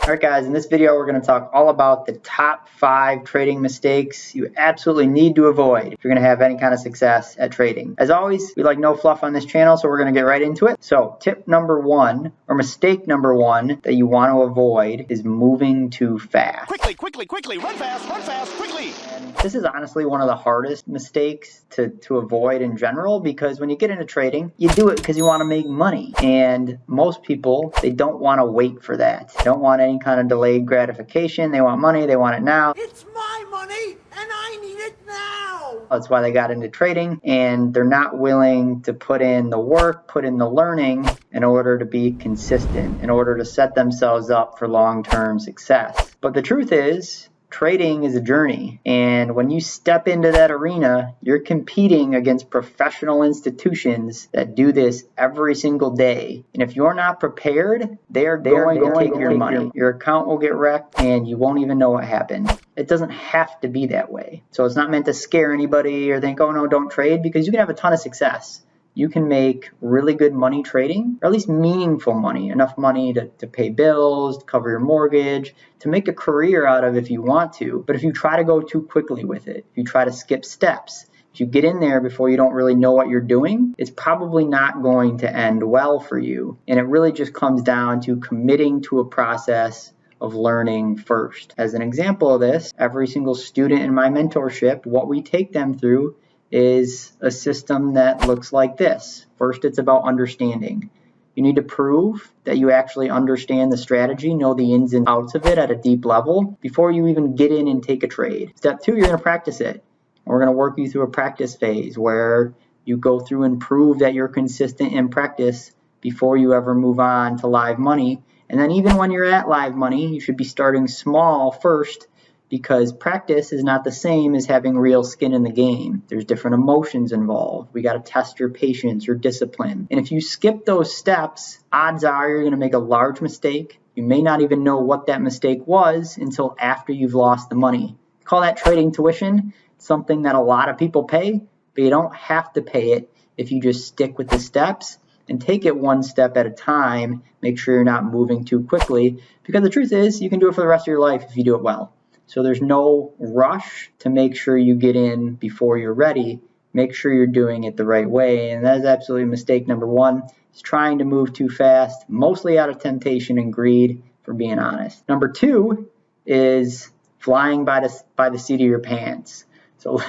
Alright guys, in this video we're going to talk all about the top 5 trading mistakes you absolutely need to avoid if you're going to have any kind of success at trading. As always, we like no fluff on this channel, so we're going to get right into it. So tip number 1, or mistake number 1 that you want to avoid is moving too fast. Quickly, run fast, quickly! And this is honestly one of the hardest mistakes to avoid in general, because when you get into trading, you do it because you want to make money. And most people, they don't want to wait for that. They don't want any kind of delayed gratification. They want money, they want it now. It's my money, and I need it now! That's why they got into trading, and they're not willing to put in the work, put in the learning in order to be consistent, in order to set themselves up for long-term success. But the truth is, trading is a journey, and when you step into that arena, you're competing against professional institutions that do this every single day. And if you're not prepared, they're going to take your money. Your account will get wrecked, and you won't even know what happened. It doesn't have to be that way. So it's not meant to scare anybody or think, oh no, don't trade, because you can have a ton of success. You can make really good money trading, or at least meaningful money, enough money to pay bills, to cover your mortgage, to make a career out of if you want to. But if you try to go too quickly with it, if you try to skip steps, if you get in there before you don't really know what you're doing, it's probably not going to end well for you. And it really just comes down to committing to a process of learning first. As an example of this, every single student in my mentorship, what we take them through is a system that looks like this. First, it's about understanding. You need to prove that you actually understand the strategy, know the ins and outs of it at a deep level before you even get in and take a trade. Step 2, you're going to practice it. We're going to work you through a practice phase where you go through and prove that you're consistent in practice before you ever move on to live money. And then even when you're at live money, you should be starting small first, because practice is not the same as having real skin in the game. There's different emotions involved. We got to test your patience, your discipline. And if you skip those steps, odds are you're going to make a large mistake. You may not even know what that mistake was until after you've lost the money. Call that trading tuition. It's something that a lot of people pay, but you don't have to pay it if you just stick with the steps and take it one step at a time. Make sure you're not moving too quickly, because the truth is you can do it for the rest of your life if you do it well. So there's no rush to make sure you get in before you're ready. Make sure you're doing it the right way. And that is absolutely mistake number 1, is trying to move too fast, mostly out of temptation and greed, for being honest. Number 2 is flying by the seat of your pants. So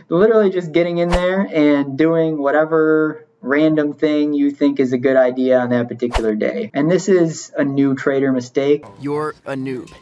literally just getting in there and doing whatever random thing you think is a good idea on that particular day. And this is a new trader mistake. You're a noob.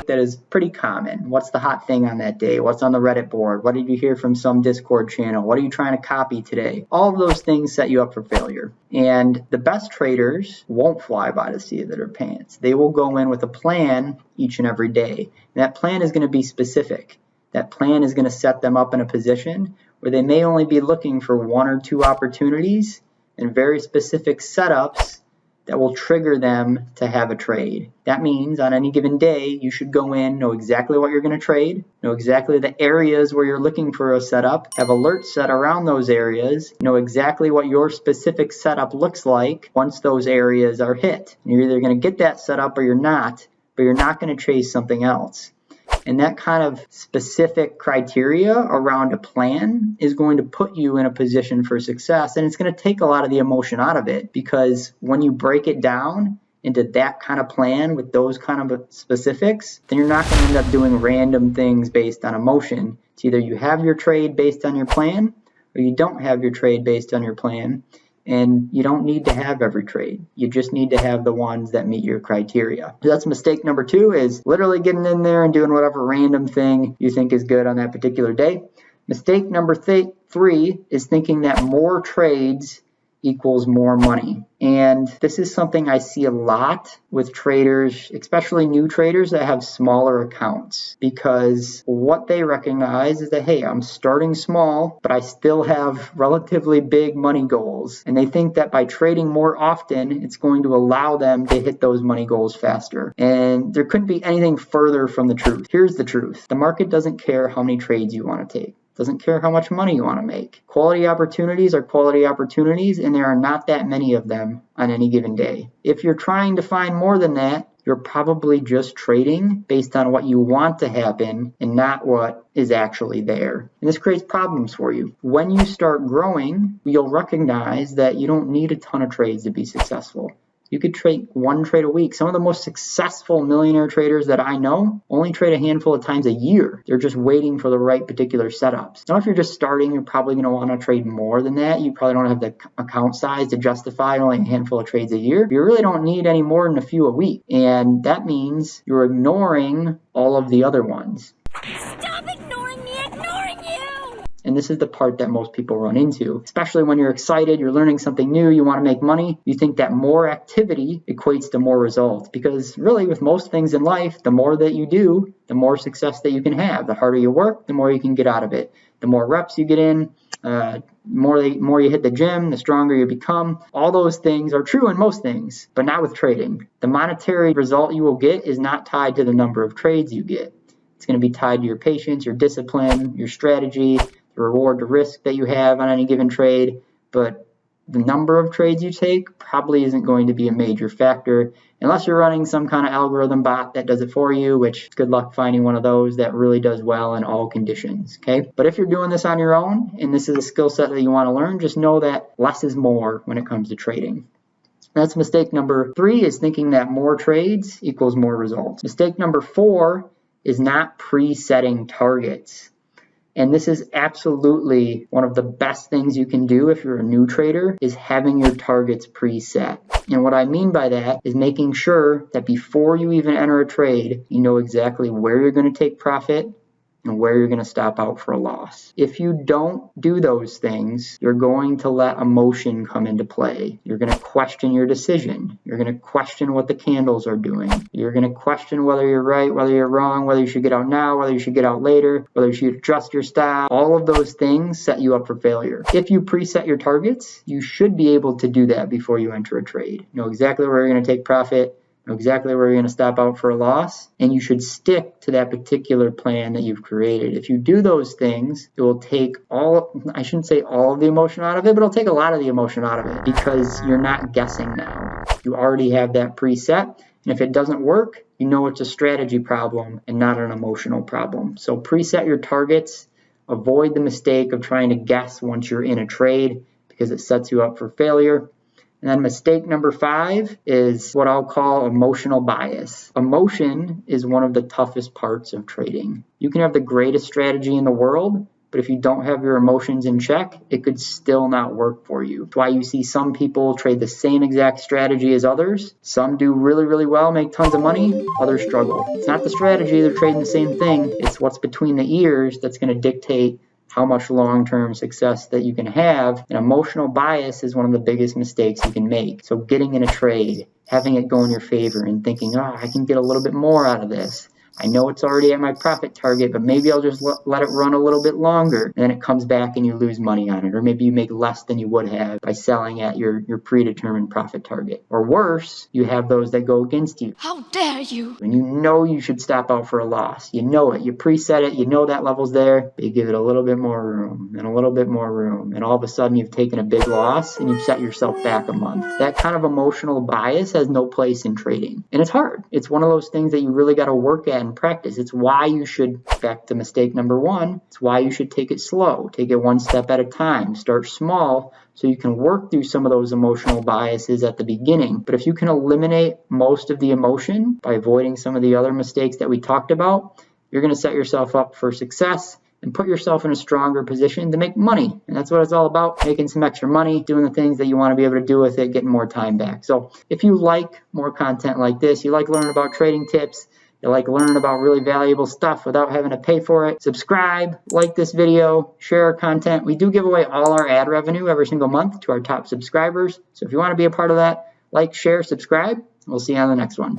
That is pretty common. What's the hot thing on that day? What's on the Reddit board? What did you hear from some Discord channel? What are you trying to copy today? All of those things set you up for failure. And the best traders won't fly by the seat of their pants. They will go in with a plan each and every day. And that plan is going to be specific. That plan is going to set them up in a position where they may only be looking for 1 or 2 opportunities and very specific setups that will trigger them to have a trade. That means on any given day, you should go in, know exactly what you're going to trade, know exactly the areas where you're looking for a setup, have alerts set around those areas, know exactly what your specific setup looks like once those areas are hit. You're either going to get that setup or you're not, but you're not going to chase something else. And that kind of specific criteria around a plan is going to put you in a position for success. And it's going to take a lot of the emotion out of it, because when you break it down into that kind of plan with those kind of specifics, then you're not going to end up doing random things based on emotion. It's either you have your trade based on your plan, or you don't have your trade based on your plan. And you don't need to have every trade. You just need to have the ones that meet your criteria. So that's mistake number 2, is literally getting in there and doing whatever random thing you think is good on that particular day. Mistake number 3 is thinking that more trades equals more money. And this is something I see a lot with traders, especially new traders that have smaller accounts, because what they recognize is that, hey, I'm starting small, but I still have relatively big money goals. And they think that by trading more often, it's going to allow them to hit those money goals faster. And there couldn't be anything further from the truth. Here's the truth. The market doesn't care how many trades you want to take. Doesn't care how much money you want to make. Quality opportunities are quality opportunities, and there are not that many of them on any given day. If you're trying to find more than that, you're probably just trading based on what you want to happen and not what is actually there. And this creates problems for you. When you start growing, you'll recognize that you don't need a ton of trades to be successful. You could trade one trade a week. Some of the most successful millionaire traders that I know only trade a handful of times a year. They're just waiting for the right particular setups. Now, if you're just starting, you're probably going to want to trade more than that. You probably don't have the account size to justify only a handful of trades a year. You really don't need any more than a few a week. And that means you're ignoring all of the other ones. Stop ignoring me, ignoring you! And this is the part that most people run into, especially when you're excited, you're learning something new, you want to make money. You think that more activity equates to more results, because really with most things in life, the more that you do, the more success that you can have. The harder you work, the more you can get out of it. The more reps you get in, more you hit the gym, the stronger you become. All those things are true in most things, but not with trading. The monetary result you will get is not tied to the number of trades you get. It's going to be tied to your patience, your discipline, your strategy, the reward to risk that you have on any given trade. But the number of trades you take probably isn't going to be a major factor unless you're running some kind of algorithm bot that does it for you, which good luck finding one of those that really does well in all conditions. Okay, but if you're doing this on your own and this is a skill set that you want to learn, just know that less is more when it comes to trading. That's mistake number 3, is thinking that more trades equals more results. Mistake number 4 is not pre-setting targets. And this is absolutely one of the best things you can do if you're a new trader, is having your targets preset. And what I mean by that is making sure that before you even enter a trade, you know exactly where you're going to take profit and where you're going to stop out for a loss. If you don't do those things, you're going to let emotion come into play. You're going to question your decision. You're going to question what the candles are doing. You're going to question whether you're right, whether you're wrong, whether you should get out now, whether you should get out later, whether you should adjust your style. All of those things set you up for failure. If you preset your targets, you should be able to do that before you enter a trade. You know exactly where you're going to take profit, know exactly where you're going to stop out for a loss, and you should stick to that particular plan that you've created. If you do those things, it will take I shouldn't say all of the emotion out of it, but it'll take a lot of the emotion out of it, because you're not guessing now. You already have that preset, and if it doesn't work, you know it's a strategy problem and not an emotional problem. So preset your targets. Avoid the mistake of trying to guess once you're in a trade, because it sets you up for failure. And then mistake number 5 is what I'll call emotional bias. Emotion is one of the toughest parts of trading. You can have the greatest strategy in the world, but if you don't have your emotions in check, it could still not work for you. That's why you see some people trade the same exact strategy as others. Some do really, really well, make tons of money. Others struggle. It's not the strategy, they're trading the same thing. It's what's between the ears that's going to dictate how much long-term success that you can have. And emotional bias is one of the biggest mistakes you can make. So getting in a trade, having it go in your favor and thinking, I can get a little bit more out of this. I know it's already at my profit target, but maybe I'll just let it run a little bit longer. And then it comes back and you lose money on it. Or maybe you make less than you would have by selling at your predetermined profit target. Or worse, you have those that go against you. How dare you? And you know you should stop out for a loss. You know it. You preset it. You know that level's there. But you give it a little bit more room and a little bit more room. And all of a sudden you've taken a big loss and you've set yourself back a month. That kind of emotional bias has no place in trading. And it's hard. It's one of those things that you really got to work at and practice. It's why you should, back to mistake number 1, it's why you should take it slow. Take it one step at a time. Start small so you can work through some of those emotional biases at the beginning. But if you can eliminate most of the emotion by avoiding some of the other mistakes that we talked about, you're going to set yourself up for success and put yourself in a stronger position to make money. And that's what it's all about, making some extra money, doing the things that you want to be able to do with it, getting more time back. So if you like more content like this, you like learning about trading tips, you like learning about really valuable stuff without having to pay for it, subscribe, like this video, share our content. We do give away all our ad revenue every single month to our top subscribers. So if you want to be a part of that, like, share, subscribe. We'll see you on the next one.